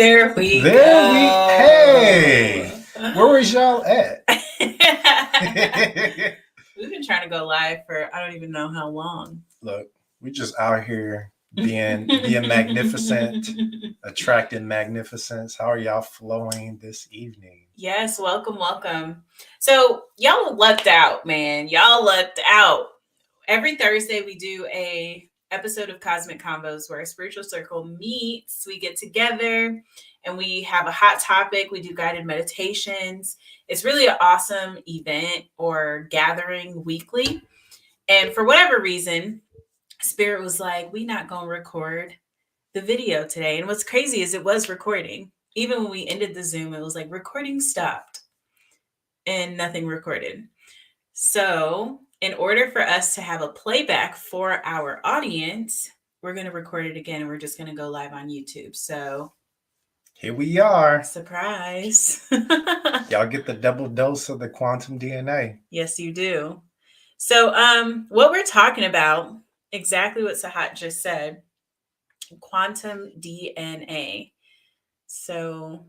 There we There go. hey, where was y'all at? We've been trying to go live for I don't even know how long. Look, we just out here being magnificent, attracting magnificence. How are y'all flowing this evening? Yes, welcome. So y'all lucked out, man. Y'all lucked out. Every Thursday we do a episode of Cosmic Convos where a spiritual circle meets. We get together and we have a hot topic. We do guided meditations. It's really an awesome event or gathering weekly. And for whatever reason, Spirit was like, we not going to record the video today. And what's crazy is it was recording. Even when we ended the Zoom, it was like recording stopped and nothing recorded. So in order for us to have a playback for our audience, we're going to record it again and we're just going to go live on YouTube. So here we are. Surprise. Y'all get the double dose of the quantum DNA. Yes, you do. So what we're talking about, exactly what Sahat just said, quantum DNA. So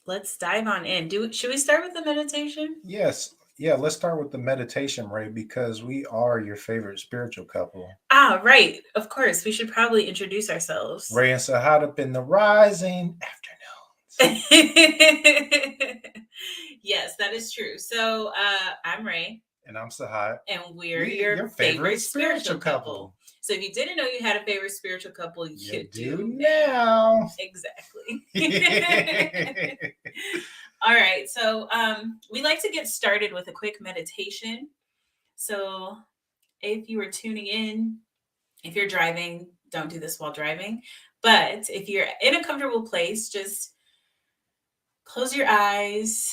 let's dive on in. Should we start with the meditation? Yes. Yeah, let's start with the meditation, Ray, because we are your favorite spiritual couple. Ah, right. Of course. We should probably introduce ourselves. Ray and Sahat up in the rising afternoons. Yes, that is true. So I'm Ray. And I'm Sahat. And we're your favorite spiritual couple. So if you didn't know you had a favorite spiritual couple, you do now. Exactly. All right. So we like to get started with a quick meditation. So if you are tuning in, if you're driving, don't do this while driving. But if you're in a comfortable place, just close your eyes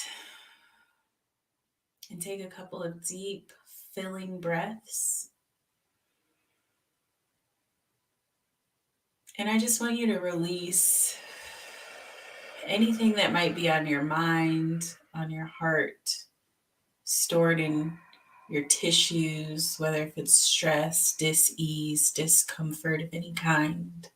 and take a couple of deep, filling breaths. And I just want you to release anything that might be on your mind, on your heart, stored in your tissues, whether if it's stress, dis-ease, discomfort of any kind.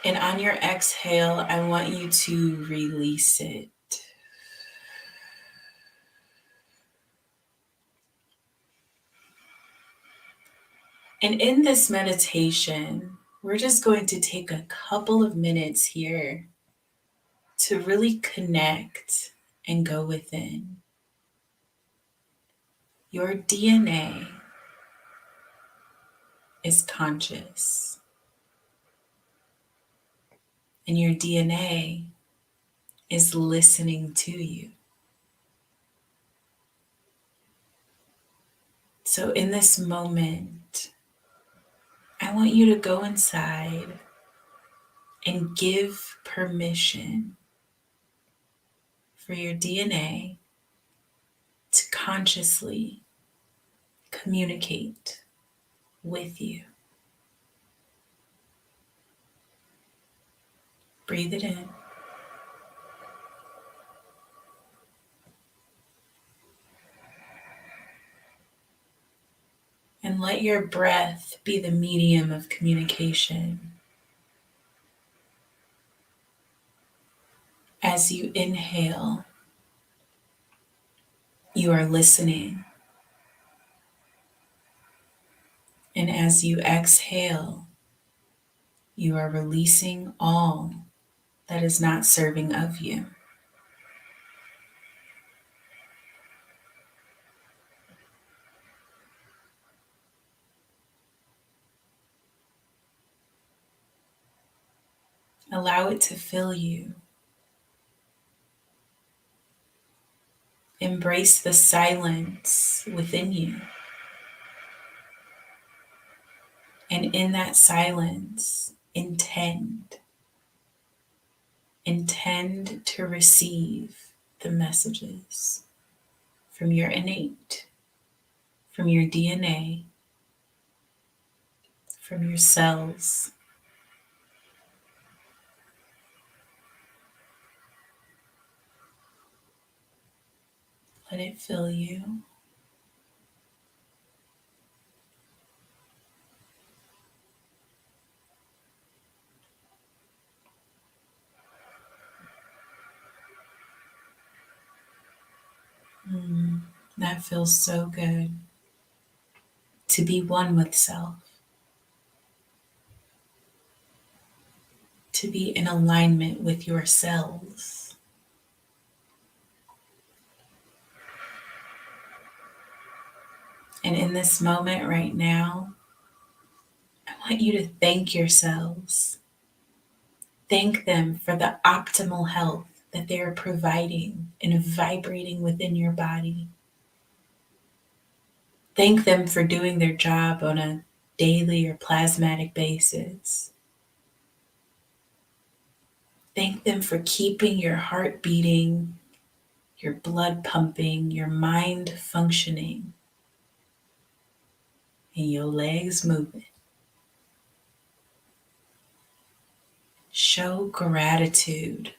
And on your exhale, I want you to release it. And in this meditation, we're just going to take a couple of minutes here to really connect and go within. Your DNA is conscious. And your DNA is listening to you. So in this moment, I want you to go inside and give permission for your DNA to consciously communicate with you. Breathe it in. And let your breath be the medium of communication. As you inhale, you are listening. And as you exhale, you are releasing all that is not serving of you. Allow it to fill you. Embrace the silence within you. And in that silence, intend to receive the messages from your innate, from your DNA, from your cells. Let it fill you. That feels so good. To be one with self. To be in alignment with yourselves. And in this moment right now, I want you to thank yourselves. Thank them for the optimal health that they are providing and vibrating within your body. Thank them for doing their job on a daily or plasmatic basis. Thank them for keeping your heart beating, your blood pumping, your mind functioning, and your legs moving. Show gratitude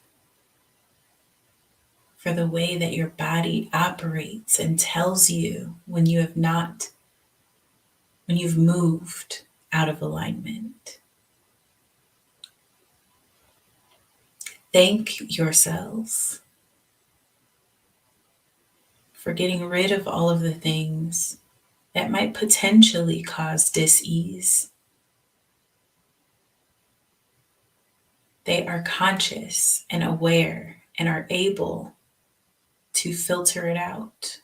for the way that your body operates and tells you when you've moved out of alignment. Thank yourselves for getting rid of all of the things that might potentially cause dis-ease. They are conscious and aware and are able to filter it out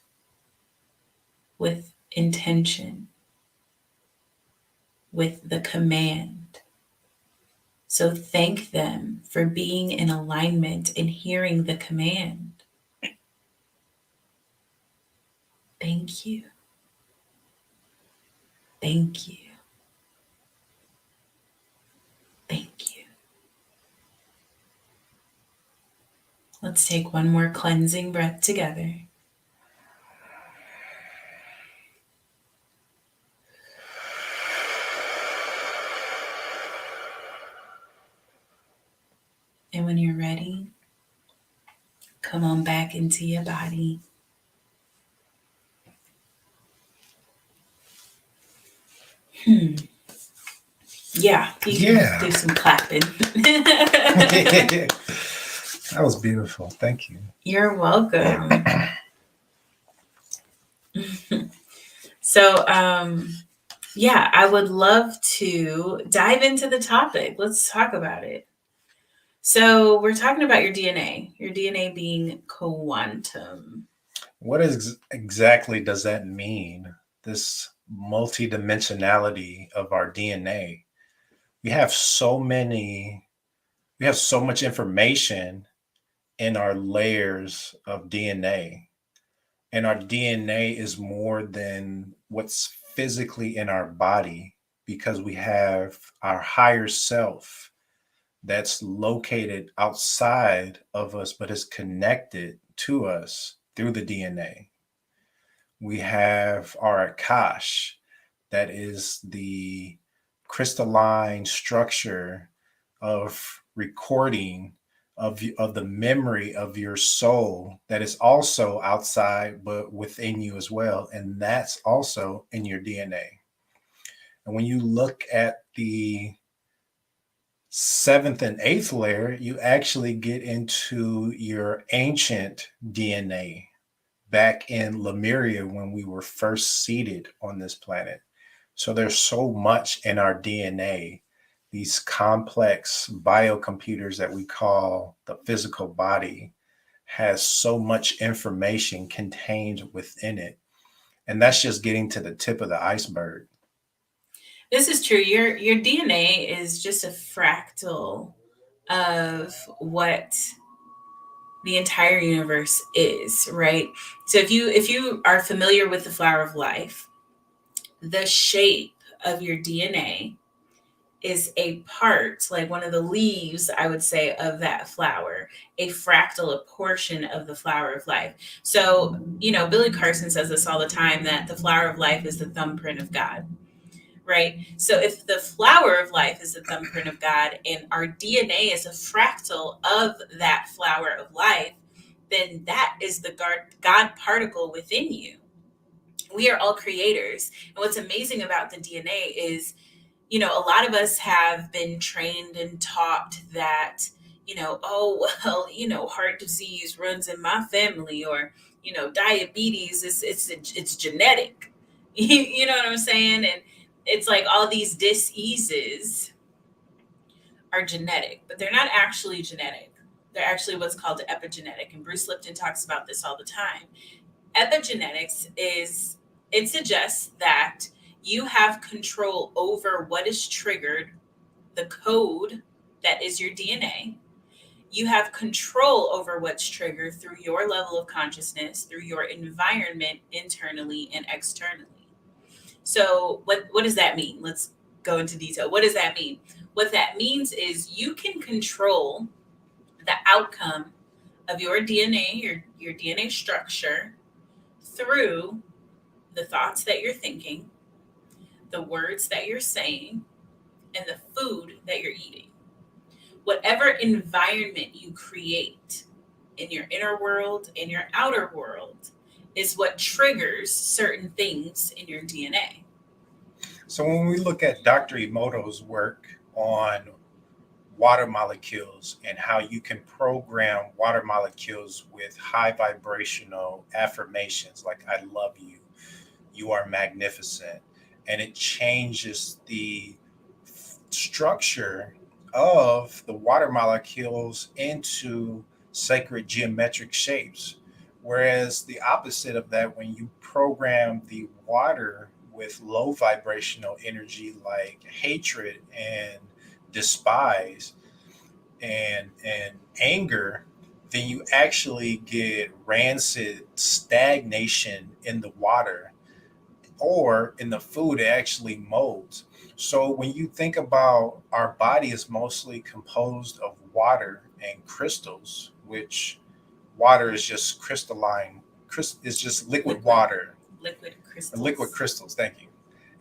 with intention, with the command. So thank them for being in alignment and hearing the command. Thank you. Thank you. Thank you. Let's take one more cleansing breath together. And when you're ready, come on back into your body. Yeah, you can do some clapping. That was beautiful. Thank you. You're welcome. So, yeah, I would love to dive into the topic. Let's talk about it. So, we're talking about your DNA being quantum. What exactly does that mean? This multidimensionality of our DNA. We have so much information in our layers of DNA. And our DNA is more than what's physically in our body because we have our higher self that's located outside of us, but is connected to us through the DNA. We have our Akash, that is the crystalline structure of recording of the memory of your soul that is also outside but within you as well, and that's also in your DNA. And when you look at the 7th and 8th layer, you actually get into your ancient DNA back in Lemuria when we were first seeded on this planet. So there's so much in our DNA, these complex biocomputers that we call the physical body has so much information contained within it. And that's just getting to the tip of the iceberg. This is true. Your DNA is just a fractal of what the entire universe is, right? So if you are familiar with the flower of life, the shape of your DNA is a part, like one of the leaves, I would say, of that flower, a fractal, a portion of the flower of life. So, Billy Carson says this all the time, that the flower of life is the thumbprint of God. Right? So if the flower of life is the thumbprint of God and our DNA is a fractal of that flower of life, then that is the God particle within you. We are all creators. And what's amazing about the DNA is, a lot of us have been trained and taught that, oh, well, heart disease runs in my family, or diabetes is it's genetic. You know what I'm saying? And it's like all these diseases are genetic, but they're not actually genetic. They're actually what's called epigenetic. And Bruce Lipton talks about this all the time. Epigenetics is, it suggests that you have control over what is triggered, the code that is your DNA. You have control over what's triggered through your level of consciousness, through your environment internally and externally. So, what does that mean? Let's go into detail. What does that mean? What that means is you can control the outcome of your DNA, your DNA structure, through the thoughts that you're thinking, the words that you're saying, and the food that you're eating. Whatever environment you create in your inner world, in your outer world, is what triggers certain things in your DNA. So when we look at Dr. Emoto's work on water molecules and how you can program water molecules with high vibrational affirmations like "I love you," "You are magnificent," and it changes the structure of the water molecules into sacred geometric shapes. Whereas the opposite of that, when you program the water with low vibrational energy like hatred and despise and anger, then you actually get rancid stagnation in the water, or in the food, it actually molds. So when you think about, our body is mostly composed of water and crystals, which water is just crystalline, it's just liquid water. Liquid crystals. Liquid crystals, thank you.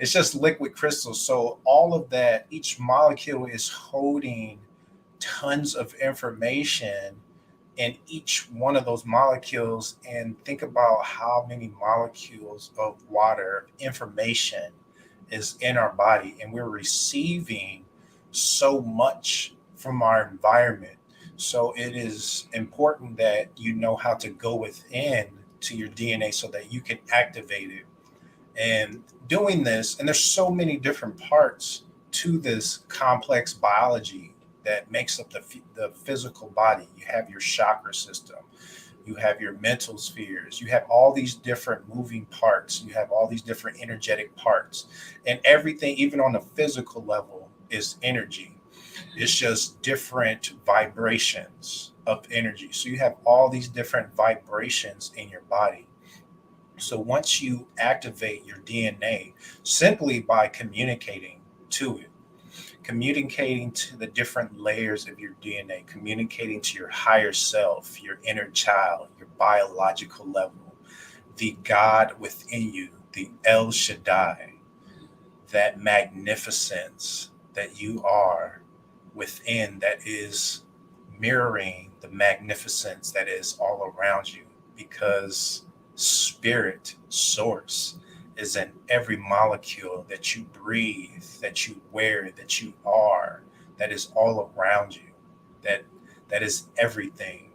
It's just liquid crystals. So all of that, each molecule is holding tons of information in each one of those molecules. And think about how many molecules of water information is in our body, and we're receiving so much from our environment. So it is important that you know how to go within to your DNA so that you can activate it. And doing this, and there's so many different parts to this complex biology that makes up the physical body. You have your chakra system, you have your mental spheres, you have all these different moving parts, you have all these different energetic parts, and everything, even on the physical level, is energy. It's just different vibrations of energy. So you have all these different vibrations in your body. So once you activate your DNA simply by communicating to it, communicating to the different layers of your DNA, communicating to your higher self, your inner child, your biological level, the God within you, the El Shaddai, that magnificence that you are within, that is mirroring the magnificence that is all around you, because spirit source is in every molecule that you breathe, that you wear, that you are, that is all around you, that that is everything.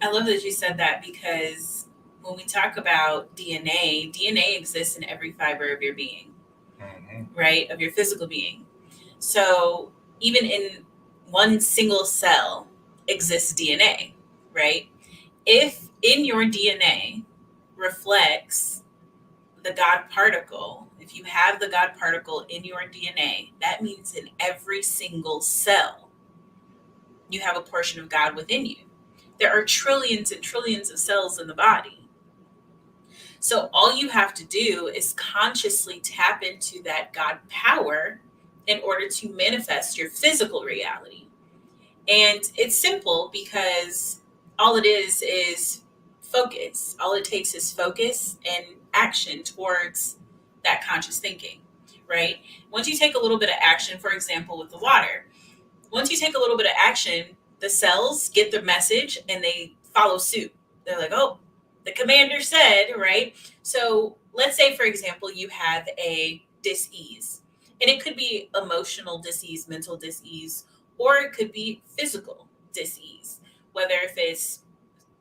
I love that you said that, because when we talk about DNA exists in every fiber of your being, right? Of your physical being. So even in one single cell exists DNA, right? If in your DNA reflects the God particle, if you have the God particle in your DNA, that means in every single cell, you have a portion of God within you. There are trillions and trillions of cells in the body. So all you have to do is consciously tap into that God power in order to manifest your physical reality. And it's simple, because all it is focus. All it takes is focus and action towards that conscious thinking, right? Once you take a little bit of action, for example, with the water, once you take a little bit of action, the cells get the message and they follow suit. They're like, oh, the commander said, right? So let's say, for example, you have a dis-ease, and it could be emotional dis-ease, mental dis-ease, or it could be physical dis-ease, whether if it's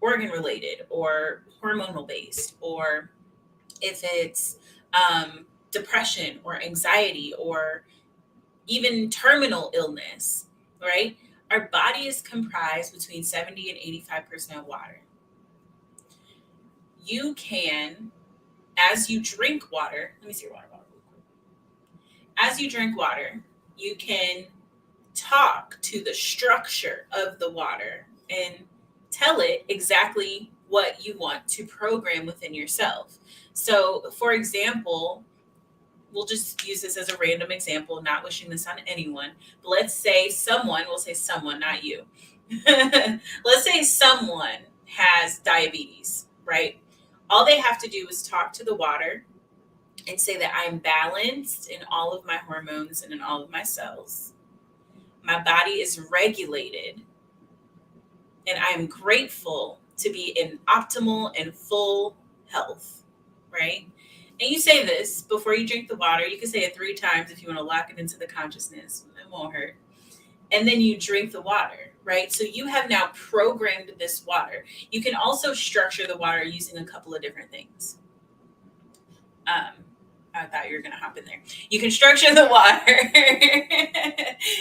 organ related or hormonal based, or if it's depression or anxiety or even terminal illness, right? Our body is comprised between 70 and 85% water. You can, as you drink water, let me see your water bottle real quick. As you drink water, you can talk to the structure of the water and tell it exactly what you want to program within yourself. So, for example, we'll just use this as a random example, not wishing this on anyone. But let's say someone, we'll say someone, not you. Let's say someone has diabetes, right? All they have to do is talk to the water and say that I'm balanced in all of my hormones and in all of my cells. My body is regulated, and I am grateful to be in optimal and full health, right? And you say this before you drink the water. You can say it 3 times if you want to lock it into the consciousness. It won't hurt. And then you drink the water, right? So you have now programmed this water. You can also structure the water using a couple of different things. I thought you were going to hop in there. You can structure the water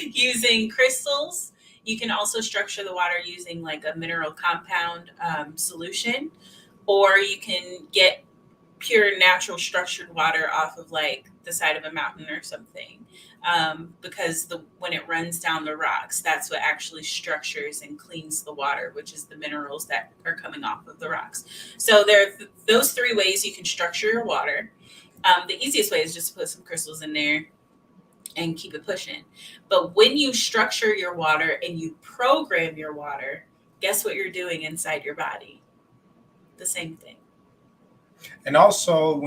using crystals. You can also structure the water using like a mineral compound solution, or you can get pure natural structured water off of like the side of a mountain or something, because when it runs down the rocks, that's what actually structures and cleans the water, which is the minerals that are coming off of the rocks. So there are those 3 ways you can structure your water. The easiest way is just to put some crystals in there and keep it pushing. But when you structure your water and you program your water, guess what you're doing inside your body? The same thing. And also,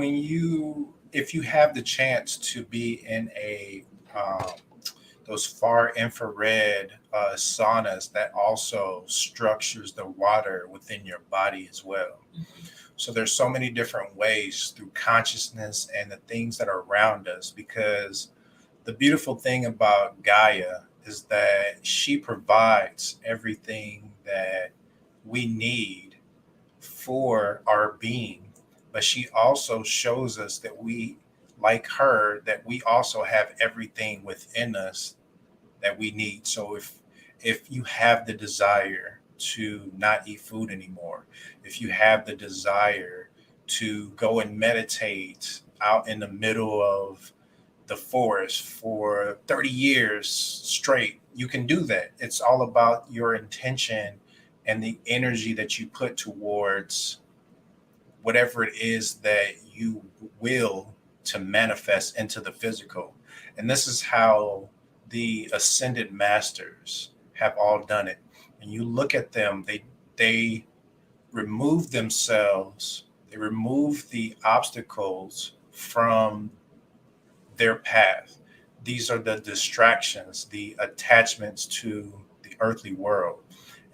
if you have the chance to be in those far infrared saunas, that also structures the water within your body as well. So there's so many different ways through consciousness and the things that are around us, because the beautiful thing about Gaia is that she provides everything that we need for our being, but she also shows us that we, like her, that we also have everything within us that we need. So if you have the desire to not eat food anymore, if you have the desire to go and meditate out in the middle of the forest for 30 years straight, you can do that. It's all about your intention and the energy that you put towards whatever it is that you will to manifest into the physical. And this is how the ascended masters have all done it. And you look at them, they remove themselves, they remove the obstacles from their path. These are the distractions, the attachments to the earthly world.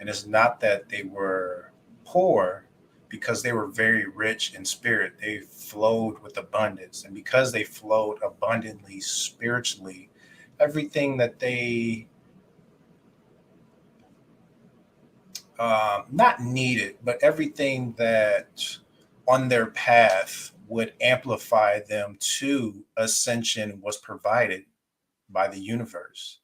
And it's not that they were poor, because they were very rich in spirit. They flowed with abundance. And because they flowed abundantly spiritually, everything that they not needed, but everything that on their path would amplify them to ascension was provided by the universe.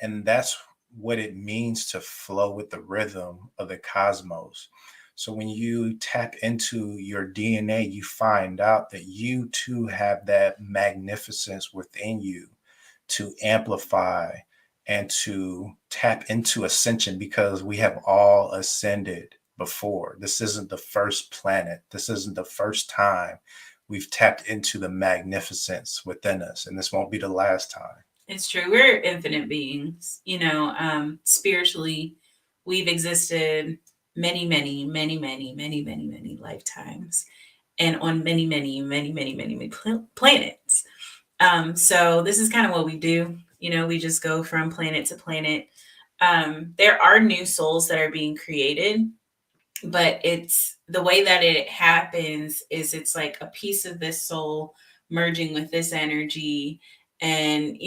And that's what it means to flow with the rhythm of the cosmos. So when you tap into your DNA, you find out that you too have that magnificence within you to amplify and to tap into ascension, because we have all ascended before. This isn't the first planet. This isn't the first time we've tapped into the magnificence within us, and this won't be the last time. It's true. We're infinite beings, spiritually, we've existed many, many, many, many, many, many, many lifetimes, and on many, many, many, many, many, many planets. So this is kind of what we do. We just go from planet to planet. There are new souls that are being created, but it's the way that it happens is it's like a piece of this soul merging with this energy and,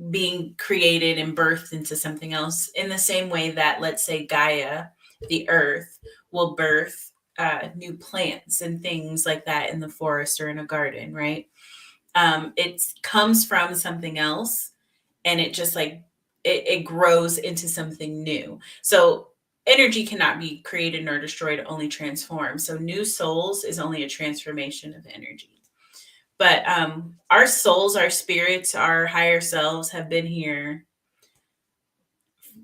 being created and birthed into something else, in the same way that, let's say, Gaia, the earth, will birth new plants and things like that in the forest or in a garden, right? It comes from something else, and it just like it grows into something new. So energy cannot be created nor destroyed, only transformed. So new souls is only a transformation of energy. But our souls, our spirits, our higher selves have been here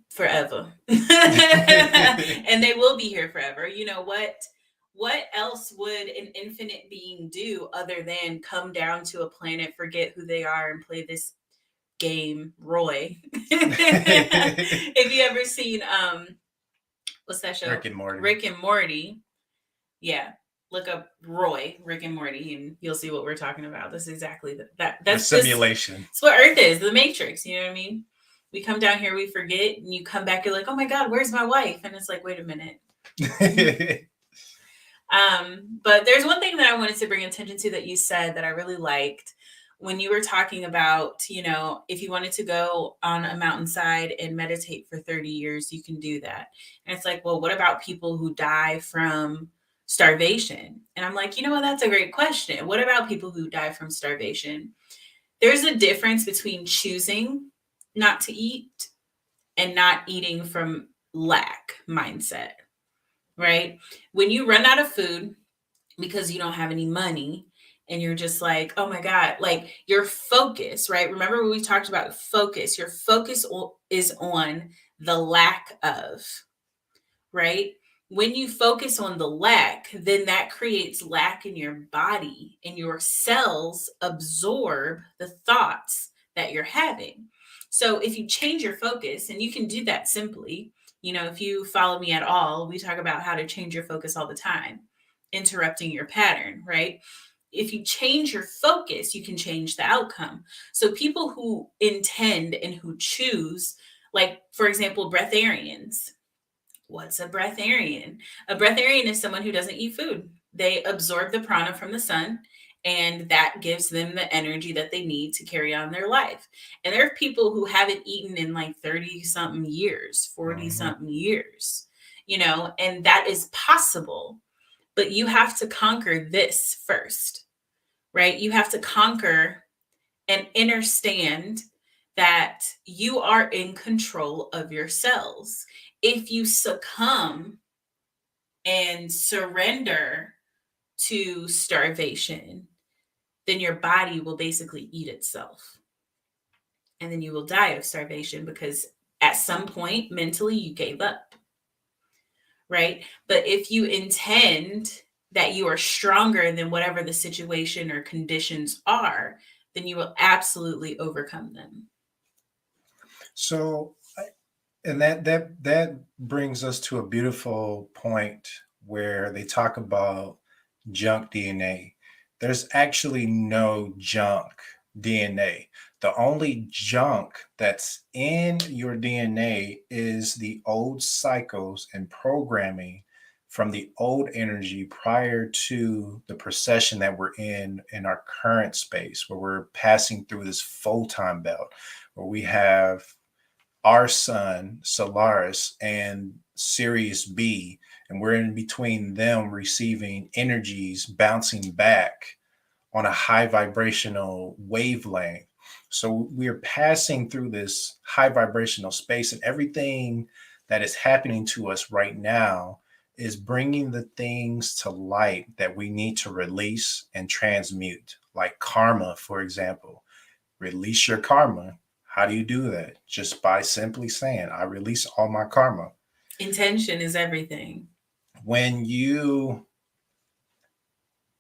forever. And they will be here forever. You know what else would an infinite being do other than come down to a planet, forget who they are, and play this game, Roy? If you ever seen what's that show? Rick and Morty. Rick and Morty. Yeah. Look up Roy, Rick and Morty, and you'll see what we're talking about. That's exactly that's the simulation. It's what Earth is, the Matrix. You know what I mean? We come down here, we forget, and you come back, you're like, oh my God, where's my wife? And it's like, wait a minute. But there's one thing that I wanted to bring attention to that you said that I really liked when you were talking about, you know, if you wanted to go on a mountainside and meditate for 30 years, you can do that. And it's like, well, what about people who die from starvation? And I'm like, you know what? That's a great question. What about people who die from starvation? There's a difference between choosing not to eat and not eating from lack mindset, right? When you run out of food because you don't have any money and you're just like, oh my God, like your focus, right? Remember when we talked about focus? Your focus is on the lack of, right? When you focus on the lack, then that creates lack in your body, and your cells absorb the thoughts that you're having. So if you change your focus, and you can do that simply, you know, if you follow me at all, we talk about how to change your focus all the time, interrupting your pattern, right? If you change your focus, you can change the outcome. So people who intend and who choose, like, for example, breatharians. What's a breatharian? A breatharian is someone who doesn't eat food. They absorb the prana from the sun, and that gives them the energy that they need to carry on their life. And there are people who haven't eaten in like 30 something years, 40 something years, you know, and that is possible. But you have to conquer this first, right? You have to conquer and understand that you are in control of your cells. If you succumb and surrender to starvation, then your body will basically eat itself. And then you will die of starvation because at some point mentally you gave up, right? But if you intend that you are stronger than whatever the situation or conditions are, then you will absolutely overcome them. So, and that brings us to a beautiful point where they talk about junk DNA. There's actually no junk DNA. The only junk that's in your DNA is the old cycles and programming from the old energy prior to the procession that we're in our current space, where we're passing through this photon belt, where we have our sun, Solaris, and Sirius B, and we're in between them receiving energies bouncing back on a high vibrational wavelength. So we're passing through this high vibrational space, and everything that is happening to us right now is bringing the things to light that we need to release and transmute, like karma, for example. Release your karma. How do you do that? Just by simply saying, I release all my karma. Intention is everything. When you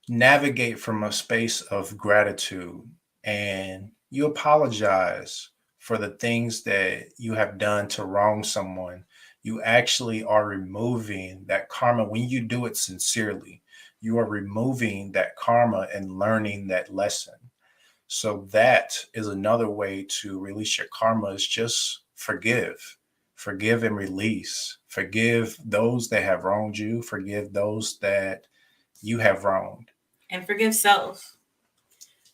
navigate from a space of gratitude and you apologize for the things that you have done to wrong someone, you actually are removing that karma. When you do it sincerely, you are removing that karma and learning that lesson. So that is another way to release your karma, is just forgive and release. Forgive those that have wronged you. Forgive those that you have wronged. And forgive self.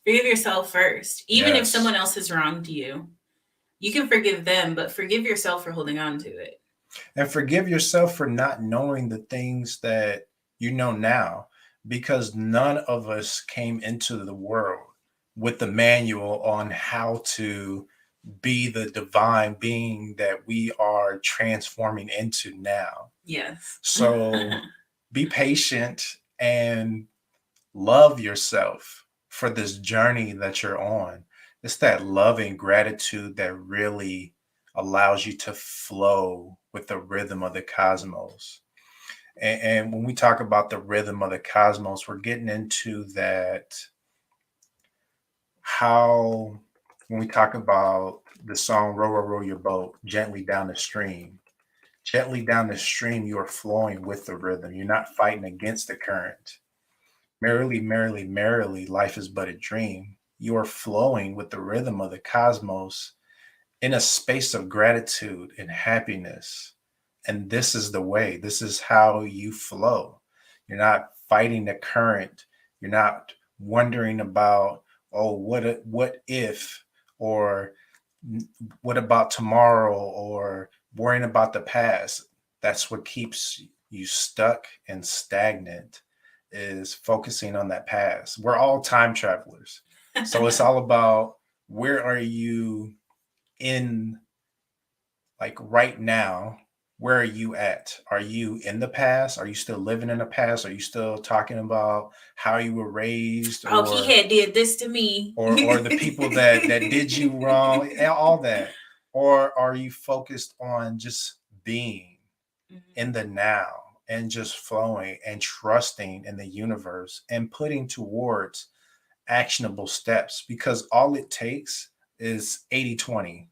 Forgive yourself first. Even if someone else has wronged you, you can forgive them, but forgive yourself for holding on to it. And forgive yourself for not knowing the things that you know now, because none of us came into the world with the manual on how to be the divine being that we are transforming into now. Yes. So be patient and love yourself for this journey that you're on. It's that loving gratitude that really allows you to flow with the rhythm of the cosmos. And when we talk about the rhythm of the cosmos, we're getting into that how, when we talk about the song Row, Row, Row Your Boat Gently Down the Stream, gently down the stream, you are flowing with the rhythm. You're not fighting against the current. Merrily, merrily, merrily, life is but a dream. You are flowing with the rhythm of the cosmos in a space of gratitude and happiness. And this is the way, this is how you flow. You're not fighting the current. You're not wondering about, oh, what if, or what about tomorrow, or worrying about the past. That's what keeps you stuck and stagnant, is focusing on that past. We're all time travelers. So it's all about, where are you in, like right now, where are you at? Are you in the past? Are you still living in the past? Are you still talking about how you were raised, Oh, he had did this to me. or the people that did you wrong, all that? Or are you focused on just being in the now and just flowing and trusting in the universe and putting towards actionable steps? Because all it takes is 80/20.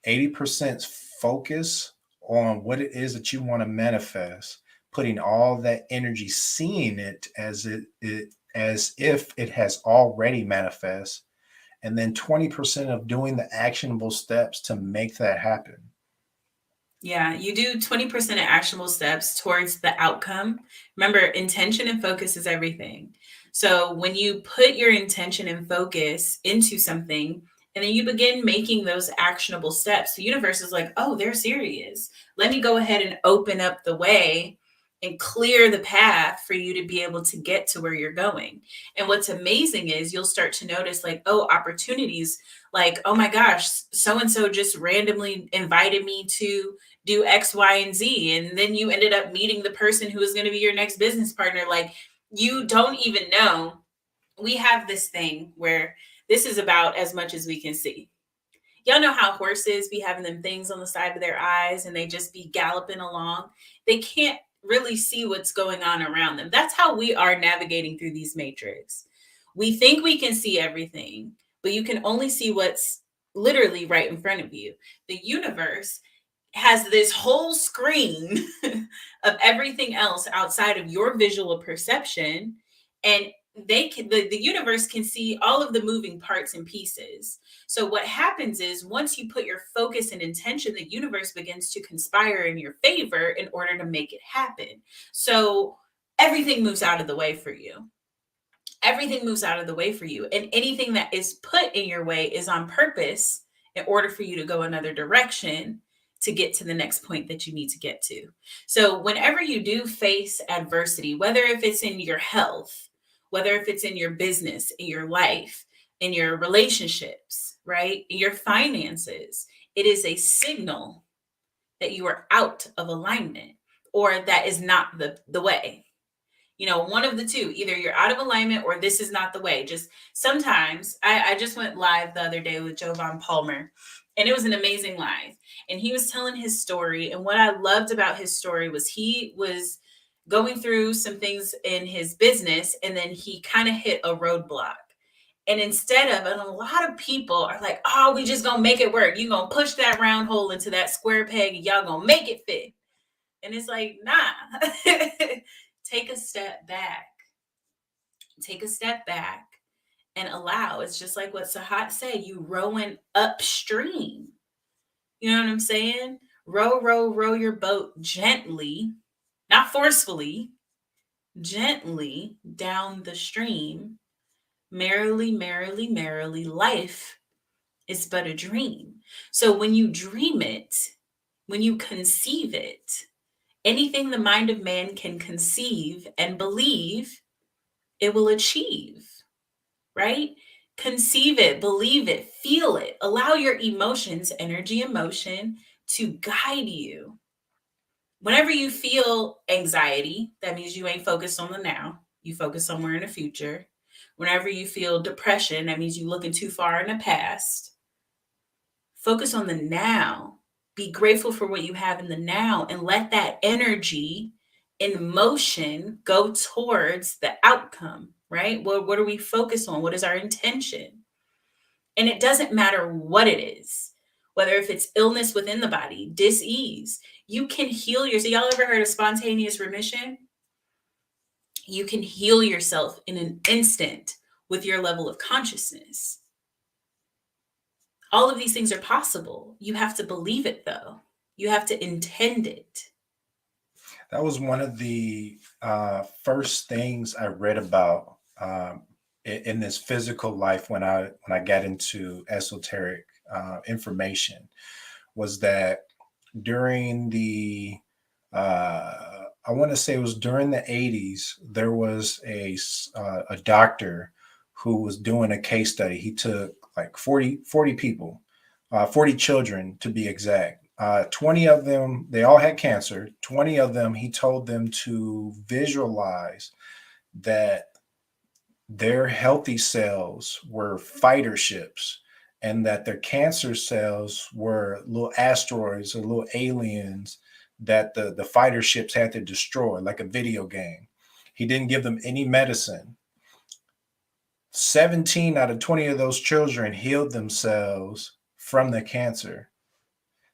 80% focus on what it is that you want to manifest, putting all that energy, seeing it as if it has already manifest, and then 20% of doing the actionable steps to make that happen. Yeah, you do 20% of actionable steps towards the outcome. Remember, intention and focus is everything. So when you put your intention and focus into something, and then you begin making those actionable steps, the universe is like, oh, they're serious. Let me go ahead and open up the way and clear the path for you to be able to get to where you're going. And what's amazing is you'll start to notice, like, oh, opportunities, like, oh my gosh, so and so just randomly invited me to do X, Y, and Z. And then you ended up meeting the person who is going to be your next business partner. Like, you don't even know. We have this thing where this is about as much as we can see. Y'all know how horses be having them things on the side of their eyes and they just be galloping along. They can't really see what's going on around them. That's how we are navigating through these matrix. We think we can see everything, but you can only see what's literally right in front of you. The universe has this whole screen of everything else outside of your visual perception, and the universe can see all of the moving parts and pieces. So what happens is, once you put your focus and intention, the universe begins to conspire in your favor in order to make it happen. So everything moves out of the way for you. Everything moves out of the way for you, and anything that is put in your way is on purpose in order for you to go another direction to get to the next point that you need to get to. So whenever you do face adversity, whether if it's in your health, whether if it's in your business, in your life, in your relationships, right, in your finances, it is a signal that you are out of alignment, or that is not the way. One of the two. Either you're out of alignment or this is not the way. Just sometimes, I just went live the other day with Jovan Palmer, and it was an amazing live. And he was telling his story. And what I loved about his story was, he was going through some things in his business, and then he kind of hit a roadblock. And instead of, and a lot of people are like, oh, we just gonna make it work. You gonna push that round hole into that square peg and y'all gonna make it fit. And it's like, nah. Take a step back. Take a step back and allow. It's just like what Sahat said, you rowing upstream. You know what I'm saying? Row, row, row your boat gently, not forcefully, gently down the stream. Merrily, merrily, merrily, life is but a dream. So when you dream it, When you conceive it, anything the mind of man can conceive and believe, it will achieve, right? Conceive it, believe it, feel it. Allow your emotions, energy, emotion to guide you. Whenever you feel anxiety, that means you ain't focused on the now. You focus somewhere in the future. Whenever you feel depression, that means you're looking too far in the past. Focus on the now. Be grateful for what you have in the now and let that energy in motion go towards the outcome, right? What are we focused on? What is our intention? And it doesn't matter what it is, whether if it's illness within the body, dis-ease, you can heal yourself. Y'all ever heard of spontaneous remission? You can heal yourself in an instant with your level of consciousness. All of these things are possible. You have to believe it, though. You have to intend it. That was one of the first things I read about in this physical life when I got into esoteric information, was that during the I want to say it was during the 80s, there was a doctor who was doing a case study. He took like 40 people, 40 children to be exact. 20 of them, they all had cancer. 20 of them, he told them to visualize that their healthy cells were fighter ships and that their cancer cells were little asteroids or little aliens that the fighter ships had to destroy, like a video game. He didn't give them any medicine. 17 out of 20 of those children healed themselves from the cancer.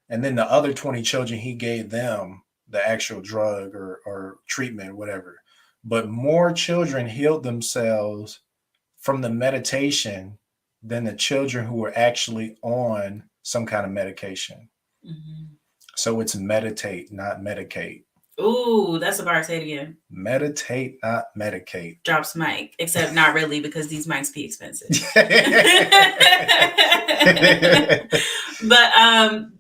And then the other 20 children, he gave them the actual drug or treatment, whatever. But more children healed themselves from the meditation than the children who were actually on some kind of medication. Mm-hmm. So it's meditate, not medicate. Ooh, that's a bar. Say it again. Meditate, not medicate. Drops mic, except not really, because these mics be expensive. But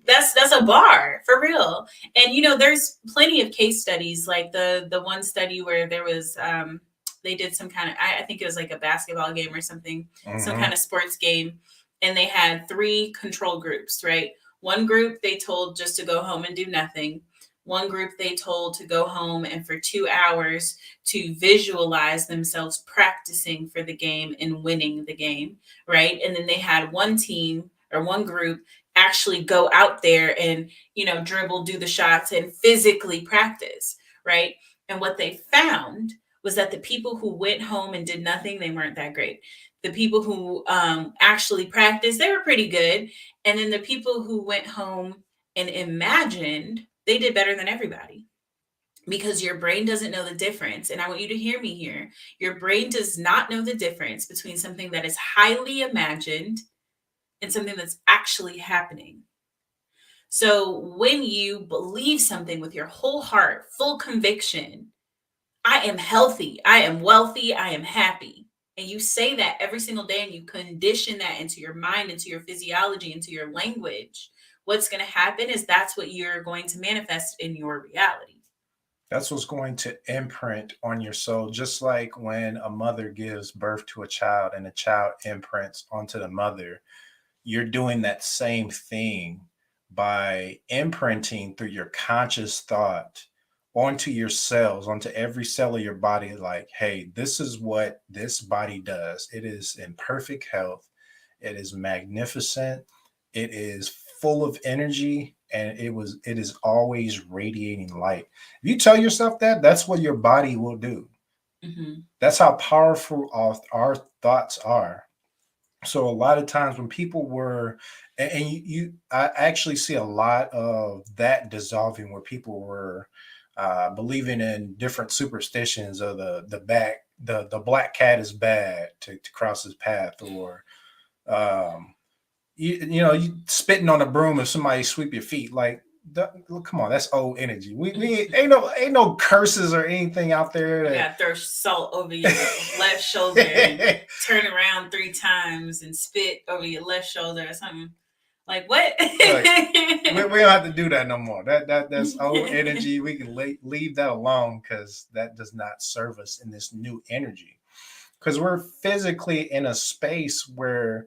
that's a bar for real. And you know, there's plenty of case studies, like the one study where there was they did some kind of, I think it was like a basketball game or something, some kind of sports game, and they had 3 control groups, right? One group they told just to go home and do nothing. One group they told to go home and for 2 hours to visualize themselves practicing for the game and winning the game, right? And then they had one team or one group actually go out there and, you know, dribble, do the shots and physically practice, right? And what they found was that the people who went home and did nothing, they weren't that great. The people who actually practiced, they were pretty good. And then the people who went home and imagined, they did better than everybody, because your brain doesn't know the difference. And I want you to hear me here. Your brain does not know the difference between something that is highly imagined and something that's actually happening. So when you believe something with your whole heart, full conviction, I am healthy, I am wealthy, I am happy, and you say that every single day and you condition that into your mind, into your physiology, into your language, what's going to happen is that's what you're going to manifest in your reality. That's what's going to imprint on your soul, just like when a mother gives birth to a child and the child imprints onto the mother. You're doing that same thing by imprinting through your conscious thought onto your cells, onto every cell of your body, like, hey, this is what this body does. It is in perfect health. It is magnificent. It is full of energy, and it is always radiating light. If you tell yourself that, that's what your body will do. Mm-hmm. That's how powerful our thoughts are. So a lot of times when people were, and I actually see a lot of that dissolving, where people were believing in different superstitions of the black cat is bad to cross his path, or you spitting on a broom if somebody sweep your feet. Like, come on, that's old energy. We ain't no curses or anything out there. You gotta throw salt over your left shoulder and turn around 3 times and spit over your left shoulder or something. Like what? Look, we don't have to do that no more. That's old energy. We can leave that alone because that does not serve us in this new energy. Because we're physically in a space where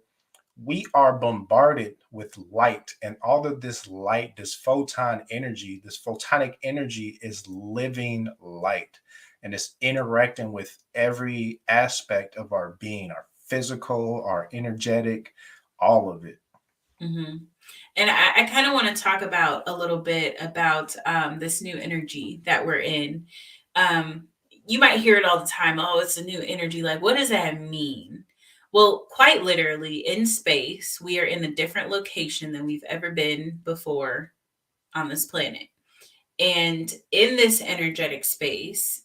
we are bombarded with light, and all of this light, this photon energy, this photonic energy is living light, and it's interacting with every aspect of our being, our physical, our energetic, all of it. Hmm. And I kind of want to talk about a little bit about this new energy that we're in. Um, you might hear it all the time. Oh, it's a new energy. Like, what does that mean? Well, quite literally, in space, we are in a different location than we've ever been before on this planet. And in this energetic space,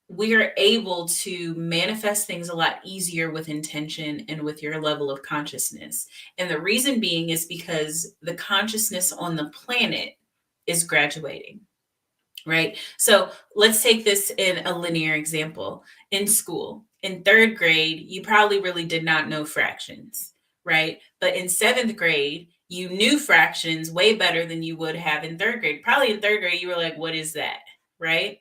we are able to manifest things a lot easier with intention and with your level of consciousness. And the reason being is because the consciousness on the planet is graduating, right? So let's take this in a linear example. In school, in third grade, you probably really did not know fractions, right? But in seventh grade, you knew fractions way better than you would have in third grade. Probably in third grade, you were like, what is that? Right?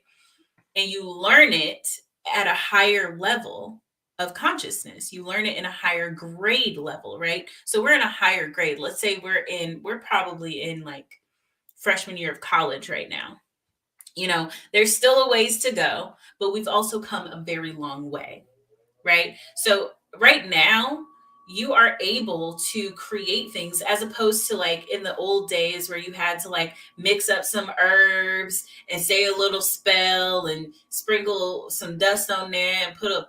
And you learn it at a higher level of consciousness. You learn it in a higher grade level, right? So we're in a higher grade. Let's say we're probably in like freshman year of college right now. You know, there's still a ways to go, but we've also come a very long way, right? So right now, you are able to create things as opposed to like in the old days where you had to like mix up some herbs and say a little spell and sprinkle some dust on there and put a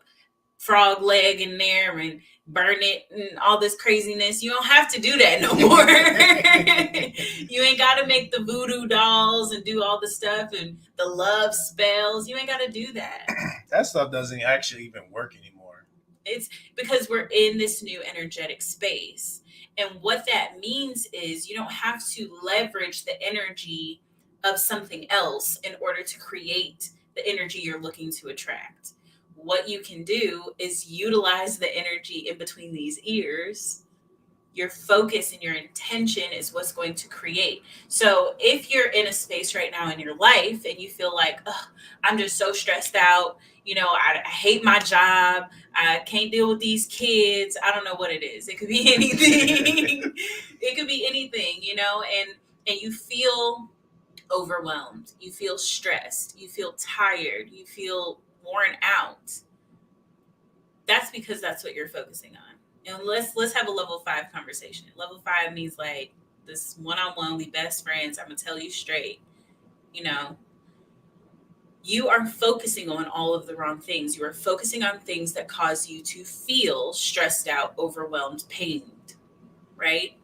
frog leg in there and burn it and all this craziness. You don't have to do that no more. You ain't got to make the voodoo dolls and do all the stuff and the love spells. You ain't got to do that. That stuff doesn't actually even work anymore. It's because we're in this new energetic space. And what that means is you don't have to leverage the energy of something else in order to create the energy you're looking to attract. What you can do is utilize the energy in between these ears. Your focus and your intention is what's going to create. So if you're in a space right now in your life and you feel like, oh, I'm just so stressed out, you know, I hate my job, I can't deal with these kids, I don't know what it is. It could be anything. It could be anything, you know, and you feel overwhelmed, you feel stressed, you feel tired, you feel worn out. That's because that's what you're focusing on. And let's have a level 5 conversation. Level 5 means like this one-on-one, we best friends. I'm gonna tell you straight. You know, you are focusing on all of the wrong things. You are focusing on things that cause you to feel stressed out, overwhelmed, pained, right?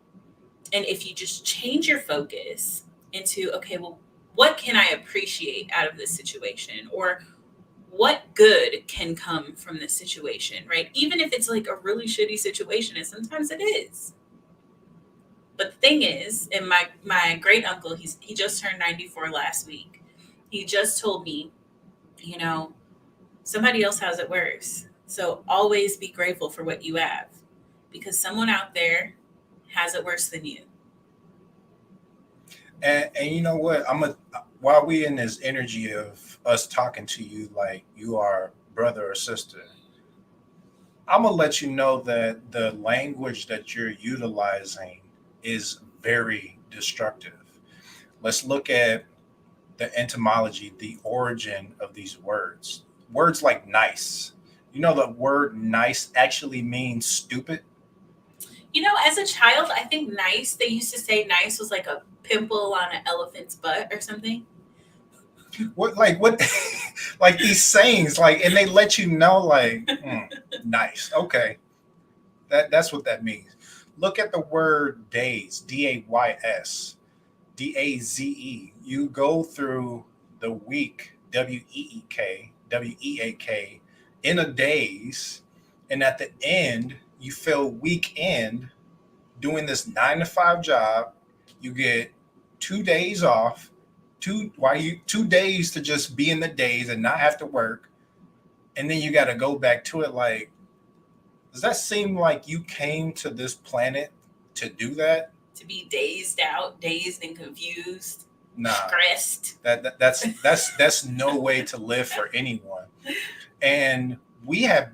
And if you just change your focus into, okay, well, what can I appreciate out of this situation? Or what good can come from this situation, right? Even if it's like a really shitty situation, and sometimes it is. But the thing is, and my great uncle, he just turned 94 last week. He just told me, you know, somebody else has it worse. So always be grateful for what you have, because someone out there has it worse than you. And you know what? While we in this energy of us talking to you like you are brother or sister, I'm gonna let you know that the language that you're utilizing is very destructive. Let's look at the etymology, the origin of these words. Words like nice. You know, the word nice actually means stupid. You know, as a child, I think nice, they used to say nice was like a pimple on an elephant's butt or something. What like these sayings, like, and they let you know, like, nice. Okay. That's what that means. Look at the word days, days, daze. You go through the week, week, in a days, and at the end, you feel weekend doing this 9 to 5 job. You get 2 days off, 2 days to just be in the days and not have to work, and then you got to go back to it. Like, does that seem like you came to this planet to do that? To be dazed out, dazed and confused, Nah, stressed. that's no way to live for anyone. And we've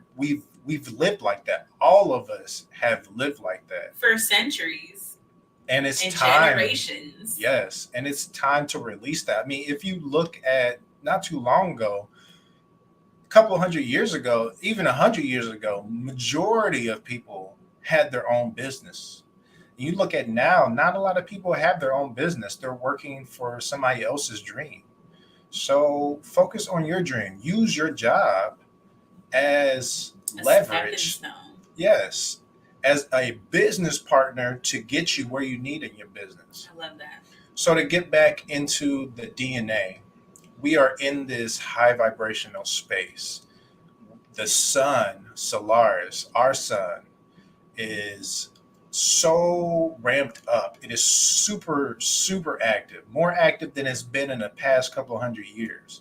lived like that. All of us have lived like that For centuries and it's and time. generations. Yes, and it's time to release that. I mean, if you look at not too long ago, a couple hundred years ago, even 100 years ago, majority of people had their own business. You look at now, not a lot of people have their own business. They're working for somebody else's dream. So focus on your dream. Use your job as A stepping leverage. stone. Yes, as a business partner to get you where you need in your business. I love that. So to get back into the DNA, we are in this high vibrational space. The sun, Solaris, our sun, is so ramped up. It is super, super active, more active than it's been in the past couple hundred years.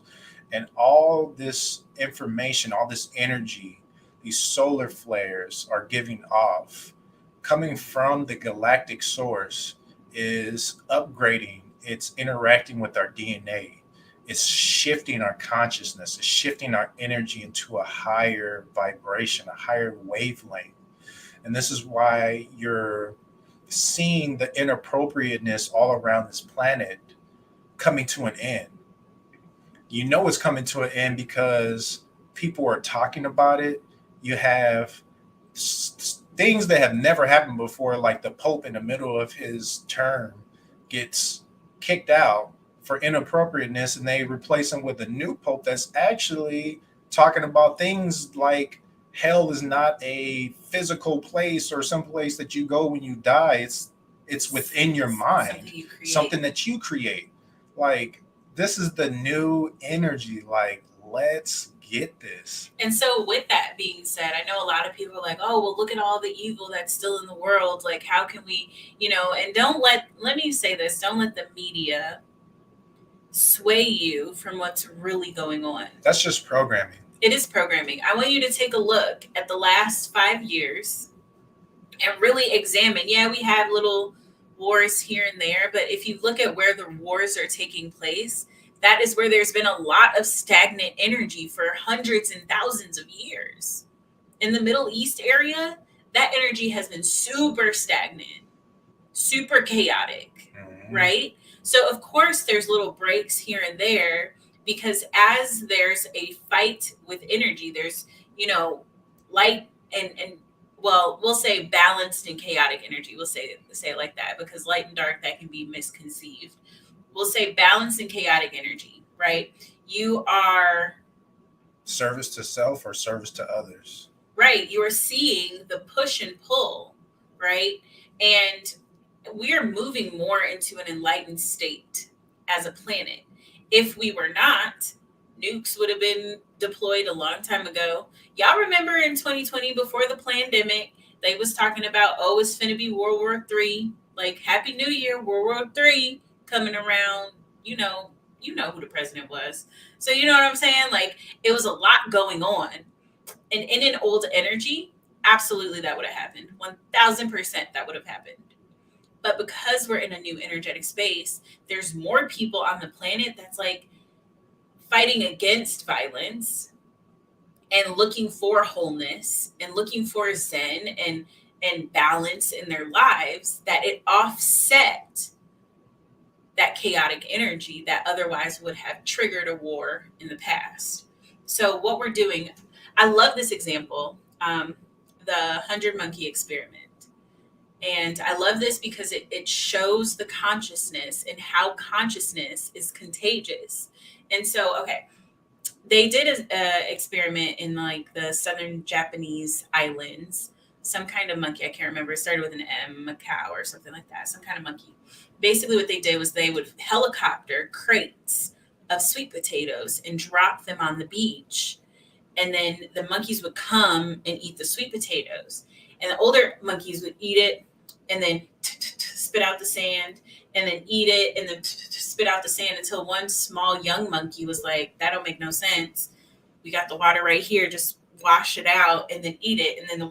And all this information, all this energy, these solar flares are giving off, coming from the galactic source, is upgrading, it's interacting with our DNA. It's shifting our consciousness, it's shifting our energy into a higher vibration, a higher wavelength. And this is why you're seeing the inappropriateness all around this planet coming to an end. You know it's coming to an end because people are talking about it. You have things that have never happened before, like the Pope in the middle of his term gets kicked out for inappropriateness, and they replace him with a new Pope that's actually talking about things like hell is not a physical place or some place that you go when you die. It's within your mind, something that you create. Like, this is the new energy. Like, let's get this. And so, with that being said, I know a lot of people are like, oh, well, look at all the evil that's still in the world. Like, how can we, and let me say this, don't let the media sway you from what's really going on. That's just programming. It is programming. I want you to take a look at the last 5 years and really examine. Yeah, we have little wars here and there, but if you look at where the wars are taking place, that is where there's been a lot of stagnant energy for hundreds and thousands of years. In the Middle East area, that energy has been super stagnant, super chaotic, right? So, of course, there's little breaks here and there because as there's a fight with energy, there's, light and well, we'll say balanced and chaotic energy. We'll say it like that because light and dark, that can be misconceived. We'll say balanced and chaotic energy, right? You are service to self or service to others. Right. You are seeing the push and pull, right? And we are moving more into an enlightened state as a planet. If we were not, nukes would have been deployed a long time ago. Y'all remember in 2020, before the pandemic, they was talking about, oh, it's finna be World War III. Like, Happy New Year, World War III coming around. You know who the president was. So you know what I'm saying? Like, it was a lot going on. And in an old energy, absolutely that would have happened. 1000% that would have happened. But because we're in a new energetic space, there's more people on the planet that's like fighting against violence and looking for wholeness and looking for zen and balance in their lives, that it offset that chaotic energy that otherwise would have triggered a war in the past. So what we're doing, I love this example, the 100 monkey experiment. And I love this because it shows the consciousness and how consciousness is contagious. And so, okay, they did an experiment in like the southern Japanese islands. Some kind of monkey, I can't remember. It started with an M, a cow or something like that. Some kind of monkey. Basically what they did was they would helicopter crates of sweet potatoes and drop them on the beach. And then the monkeys would come and eat the sweet potatoes. And the older monkeys would eat it and then spit out the sand and then eat it and then spit out the sand until one small young monkey was like, that don't make no sense. We got the water right here. Just wash it out, and then eat it. And then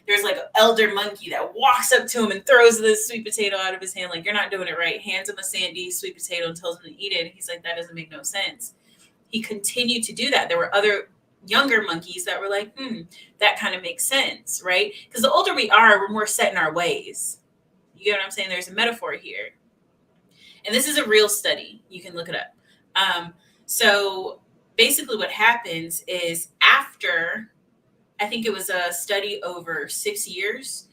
there's like an elder monkey that walks up to him and throws the sweet potato out of his hand, like, you're not doing it right. Hands him a sandy sweet potato and tells him to eat it. And he's like, that doesn't make no sense. He continued to do that. There were other younger monkeys that were like, that kind of makes sense, right? Because the older we are, we're more set in our ways. You get what I'm saying? There's a metaphor here. And this is a real study. You can look it up. So basically what happens is, after, I think it was a study over 6 years,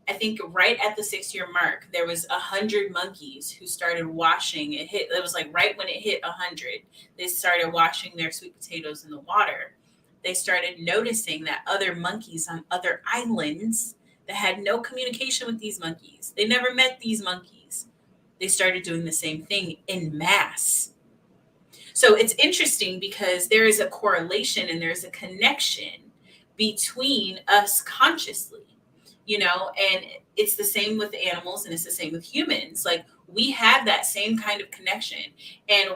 I think right at the 6-year mark, there was 100 monkeys who started washing. It was like right when it hit 100, they started washing their sweet potatoes in the water. They started noticing that other monkeys on other islands that had no communication with these monkeys, they never met these monkeys, they started doing the same thing in mass. So it's interesting because there is a correlation and there's a connection between us consciously, and it's the same with animals and it's the same with humans. Like, we have that same kind of connection. And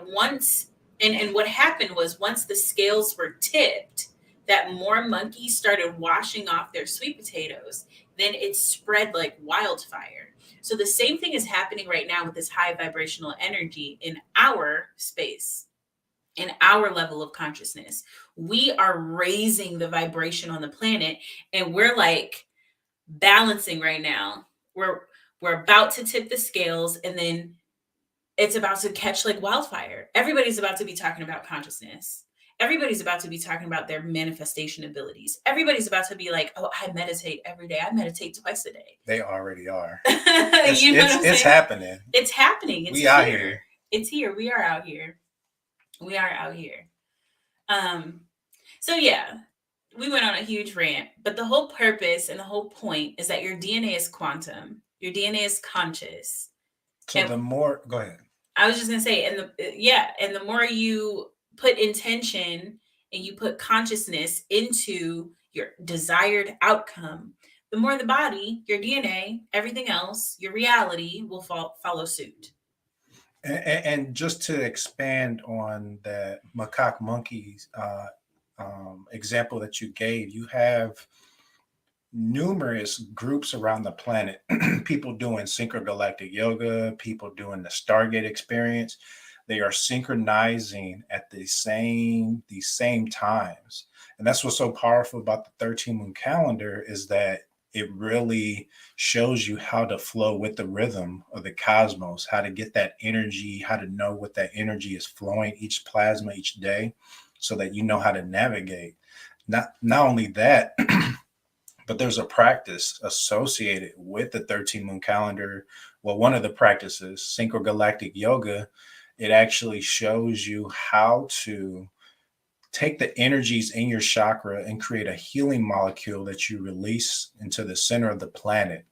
what happened was, once the scales were tipped, that more monkeys started washing off their sweet potatoes, then it spread like wildfire. So the same thing is happening right now with this high vibrational energy in our space, in our level of consciousness. We are raising the vibration on the planet, and we're like balancing right now. We're about to tip the scales, and then it's about to catch like wildfire. Everybody's about to be talking about consciousness. Everybody's about to be talking about their manifestation abilities. Everybody's about to be like, oh, I meditate every day. I meditate twice a day. They already are. It's happening. It's happening. It's out here. It's here. We are out here. We are out here. So yeah, we went on a huge rant, but the whole purpose and the whole point is that your DNA is quantum. Your DNA is conscious. So the more, go ahead. I was just gonna say, and the more you put intention and you put consciousness into your desired outcome, the more the body, your DNA, everything else, your reality will follow suit. And just to expand on that macaque monkeys example that you gave, you have numerous groups around the planet, people doing synchrogalactic yoga, people doing the Stargate experience. They are synchronizing at the same times. And that's what's so powerful about the 13 moon calendar, is that it really shows you how to flow with the rhythm of the cosmos, how to get that energy, how to know what that energy is flowing each plasma each day, so that you know how to navigate. Not only that, but there's a practice associated with the 13 moon calendar. Well, one of the practices, synchrogalactic yoga, it actually shows you how to take the energies in your chakra and create a healing molecule that you release into the center of the planet.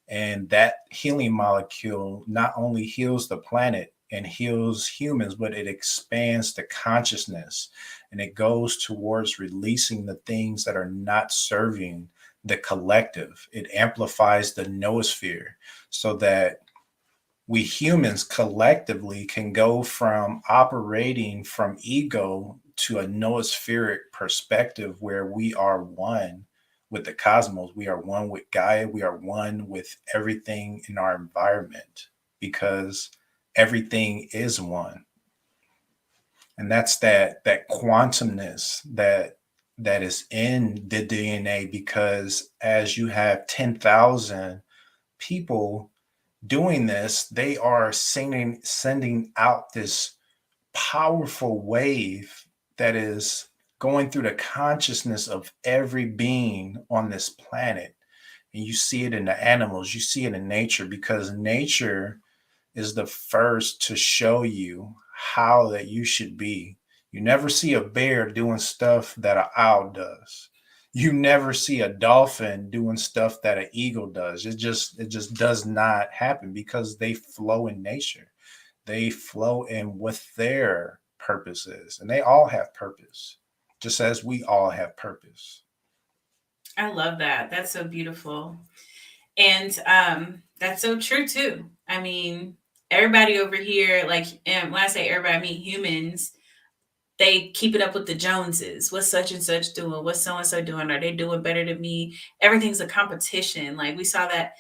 And that healing molecule not only heals the planet and heals humans, but it expands the consciousness, and it goes towards releasing the things that are not serving the collective. It amplifies the noosphere, so that we humans collectively can go from operating from ego to a noospheric perspective, where we are one with the cosmos. We are one with Gaia. We are one with everything in our environment, because everything is one. And that's that quantumness that is in the DNA, because as you have 10,000 people doing this, they are sending out this powerful wave that is going through the consciousness of every being on this planet. And you see it in the animals, you see it in nature, because nature is the first to show you how that you should be. You never see a bear doing stuff that an owl does. You never see a dolphin doing stuff that an eagle does. It just does not happen, because they flow in nature. They flow in what their purpose is, and they all have purpose, just as we all have purpose. I love that. That's so beautiful. And that's so true too. I mean, everybody over here, like, and when I say everybody, I mean humans, they keep it up with the Joneses. What's such and such doing? What's so and so doing? Are they doing better than me? Everything's a competition. Like we saw that.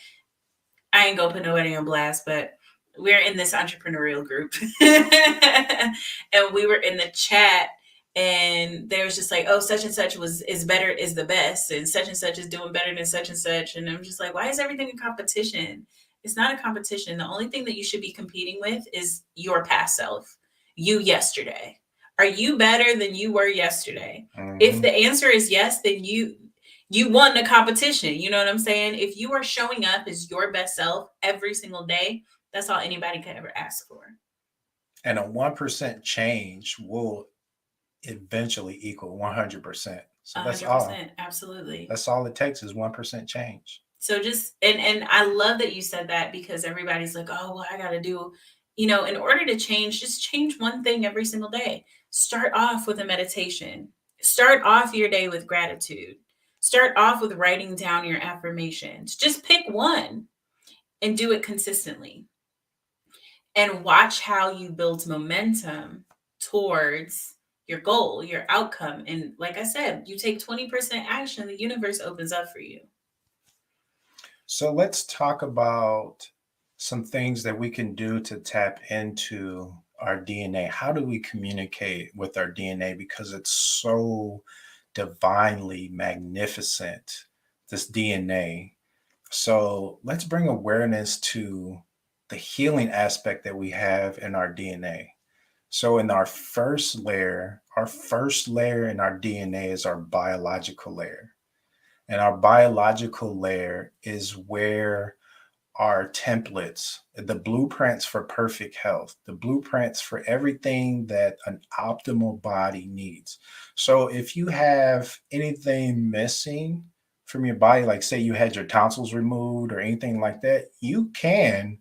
I ain't gonna put nobody on blast, but we're in this entrepreneurial group, and we were in the chat, and there was just like, oh, such and such is better, is the best, and such is doing better than such and such, and I'm just like, why is everything a competition? It's not a competition. The only thing that you should be competing with is your past self, you yesterday. Are you better than you were yesterday? If the answer is yes, then you won the competition. You know what I'm saying? If you are showing up as your best self every single day, that's all anybody could ever ask for. And a 1% change will eventually equal 100%. So that's 100%, all. absolutely. That's all it takes is 1% change. So just and I love that you said that, because everybody's like, oh, well, I got to do, in order to change, just change one thing every single day. Start off with a meditation. Start off your day with gratitude. Start off with writing down your affirmations. Just pick one and do it consistently. And watch how you build momentum towards your goal, your outcome. And like I said, you take 20% action, the universe opens up for you. So let's talk about some things that we can do to tap into our DNA. How do we communicate with our DNA? Because it's so divinely magnificent, this DNA. So let's bring awareness to the healing aspect that we have in our DNA. So in our first layer in our DNA is our biological layer. And our biological layer is where our templates, the blueprints for perfect health, the blueprints for everything that an optimal body needs. So if you have anything missing from your body, like say you had your tonsils removed or anything like that, you can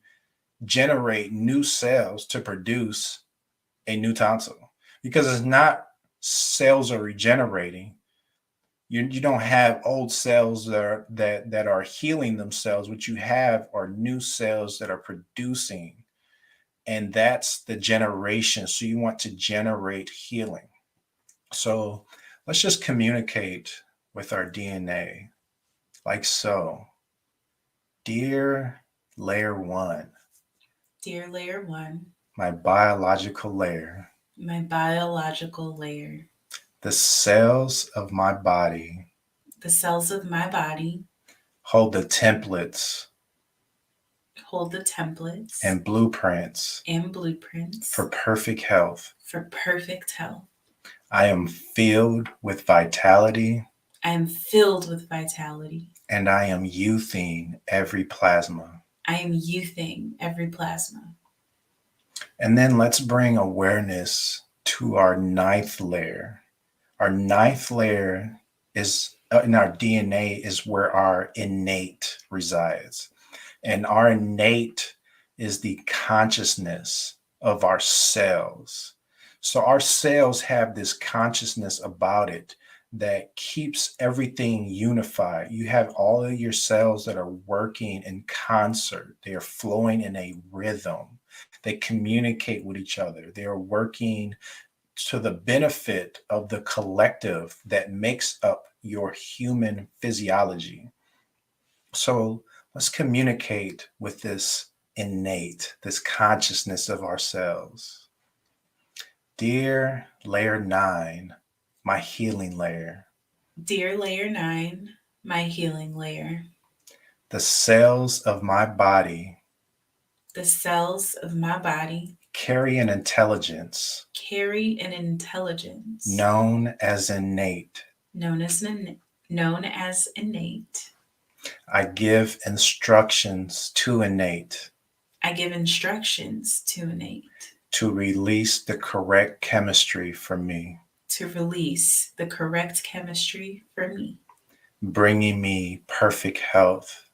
generate new cells to produce a new tonsil, because it's not cells are regenerating. You don't have old cells that are healing themselves. What you have are new cells that are producing, and that's the generation. So you want to generate healing. So let's just communicate with our DNA like so. Dear layer one. Dear layer one. My biological layer. My biological layer. The cells of my body. The cells of my body. Hold the templates. Hold the templates. And blueprints. And blueprints. For perfect health. For perfect health. I am filled with vitality. I am filled with vitality. And I am youthing every plasma. I am youthing every plasma. And then let's bring awareness to our ninth layer. Our ninth layer is in our DNA is where our innate resides. And our innate is the consciousness of our cells. So our cells have this consciousness about it that keeps everything unified. You have all of your cells that are working in concert. They are flowing in a rhythm. They communicate with each other. They are working to the benefit of the collective that makes up your human physiology. So let's communicate with this innate, this consciousness of ourselves. Dear layer 9, my healing layer. Dear layer 9, my healing layer. The cells of my body. The cells of my body. Carry an intelligence. Carry an intelligence. Known as innate. Known as innate. I give instructions to innate. I give instructions to innate. To release the correct chemistry for me. To release the correct chemistry for me. Bringing me perfect health.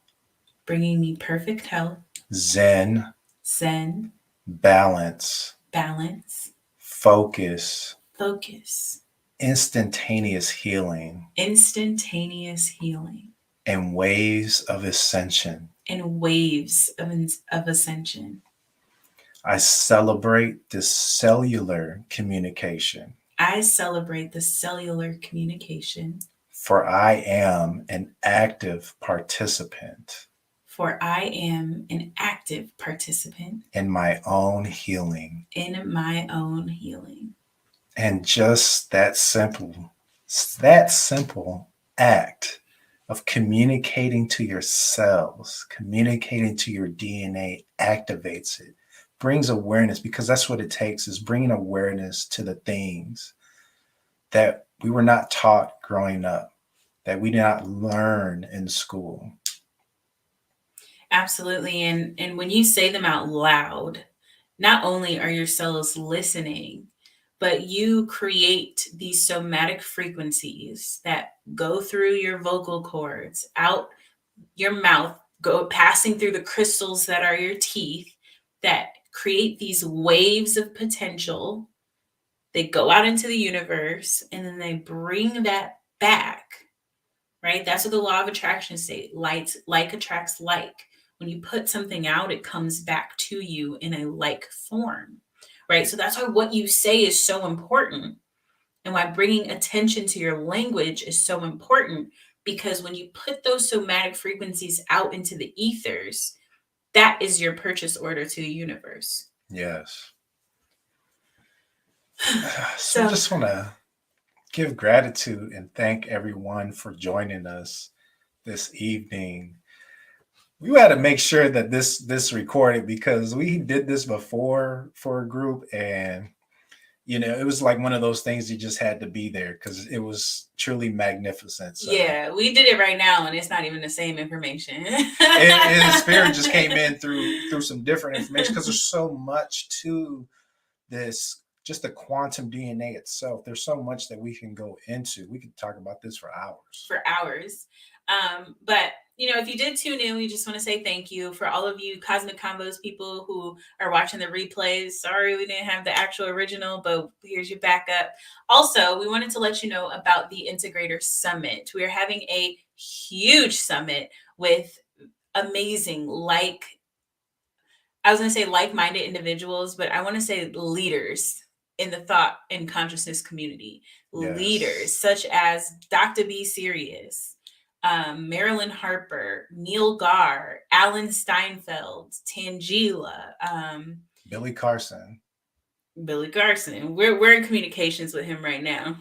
Bringing me perfect health. Zen. Zen. Balance. Balance. Focus. Focus. Instantaneous healing. Instantaneous healing. And waves of ascension. And waves of ascension. I celebrate this cellular communication. I celebrate the cellular communication. For I am an active participant For I am an active participant in my own healing. in my own healing. And just that simple act of communicating to your cells, communicating to your DNA activates it, brings awareness, because that's what it takes, is bringing awareness to the things that we were not taught growing up, that we did not learn in school. Absolutely. And when you say them out loud, not only are your cells listening, but you create these somatic frequencies that go through your vocal cords, out your mouth, go passing through the crystals that are your teeth, that create these waves of potential. They go out into the universe and then they bring that back, right? That's what the law of attraction says. Like attracts like. When you put something out, it comes back to you in a like form, right? So that's why what you say is so important, and why bringing attention to your language is so important, because when you put those somatic frequencies out into the ethers, that is your purchase order to the universe. Yes. So just want to give gratitude and thank everyone for joining us this evening. We had to make sure that this recorded, because we did this before for a group, and it was like one of those things you just had to be there because it was truly magnificent. So. Yeah, we did it right now, and it's not even the same information. and spirit just came in through some different information, because there's so much to this. Just the quantum DNA itself. There's so much that we can go into. We could talk about this for hours. But if you did tune in, we just want to say thank you for all of you Cosmic Convos people who are watching the replays. Sorry we didn't have the actual original, but here's your backup. Also, we wanted to let you know about the Integrator Summit. We are having a huge summit with amazing, like-minded individuals, but I want to say leaders in the thought and consciousness community. Yes. Leaders such as Dr. B. Sirius, Marilyn Harper, Neil Gar, Alan Steinfeld, Tangela, Billy Carson. We're in communications with him right now.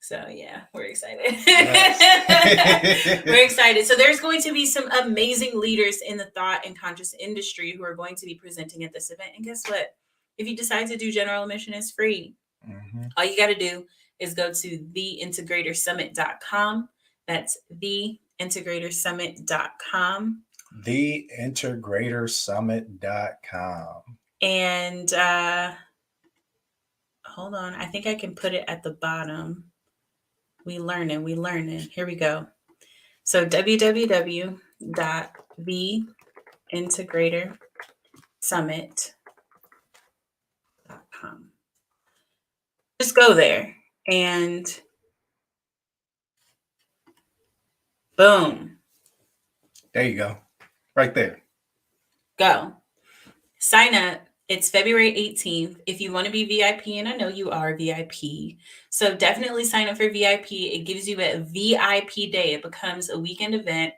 So yeah, we're excited. Yes. We're excited. So there's going to be some amazing leaders in the thought and conscious industry who are going to be presenting at this event. And guess what? If you decide to do general admission, it's free. Mm-hmm. All you got to do is go to theintegratorsummit.com. That's theintegratorsummit.com. Theintegratorsummit.com. And hold on. I think I can put it at the bottom. We learning. Here we go. So www.theintegratorsummit.com. Just go there and boom. There you go. Right there. Go. Sign up. It's February 18th. If you want to be VIP, and I know you are VIP, so definitely sign up for VIP. It gives you a VIP day. It becomes a weekend event,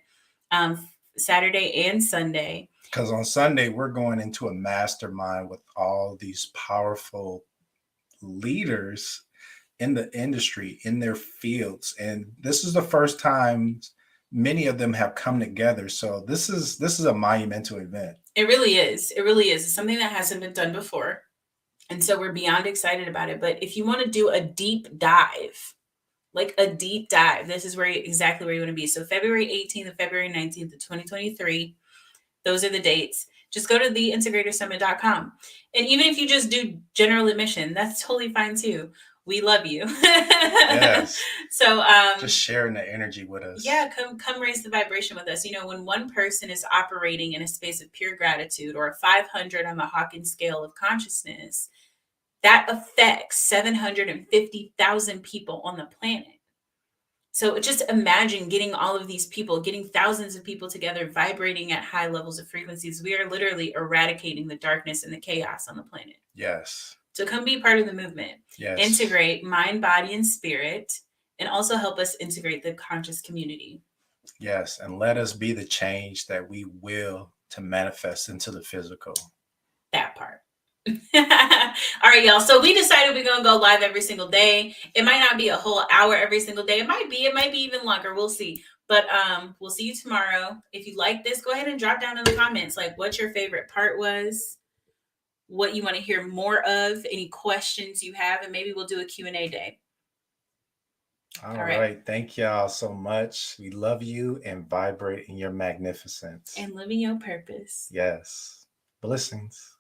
Saturday and Sunday. Because on Sunday, we're going into a mastermind with all these powerful leaders in the industry, in their fields. And this is the first time many of them have come together. So this is a monumental event. It really is. It's something that hasn't been done before. And so we're beyond excited about it. But if you want to do a deep dive, this is exactly where you want to be. So February 18th and February 19th of 2023, those are the dates. Just go to theintegratorsummit.com. And even if you just do general admission, that's totally fine too. We love you. Yes. So just sharing the energy with us. Yeah, come raise the vibration with us. When one person is operating in a space of pure gratitude, or a 500 on the Hawkins scale of consciousness, that affects 750,000 people on the planet. So just imagine getting all of these people, getting thousands of people together, vibrating at high levels of frequencies. We are literally eradicating the darkness and the chaos on the planet. Yes. So come be part of the movement. Yes. Integrate mind, body, and spirit, and also help us integrate the conscious community. Yes. And let us be the change that we will to manifest into the physical. That part. All right, y'all. So we decided we're gonna go live every single day. It might not be a whole hour every single day. It might be even longer. We'll see. But we'll see you tomorrow. If you like this, go ahead and drop down in the comments like what your favorite part was, what you want to hear more of, any questions you have, and maybe we'll do a Q&A day. All right. Thank y'all so much. We love you and vibrate in your magnificence. And living your purpose. Yes. Blessings.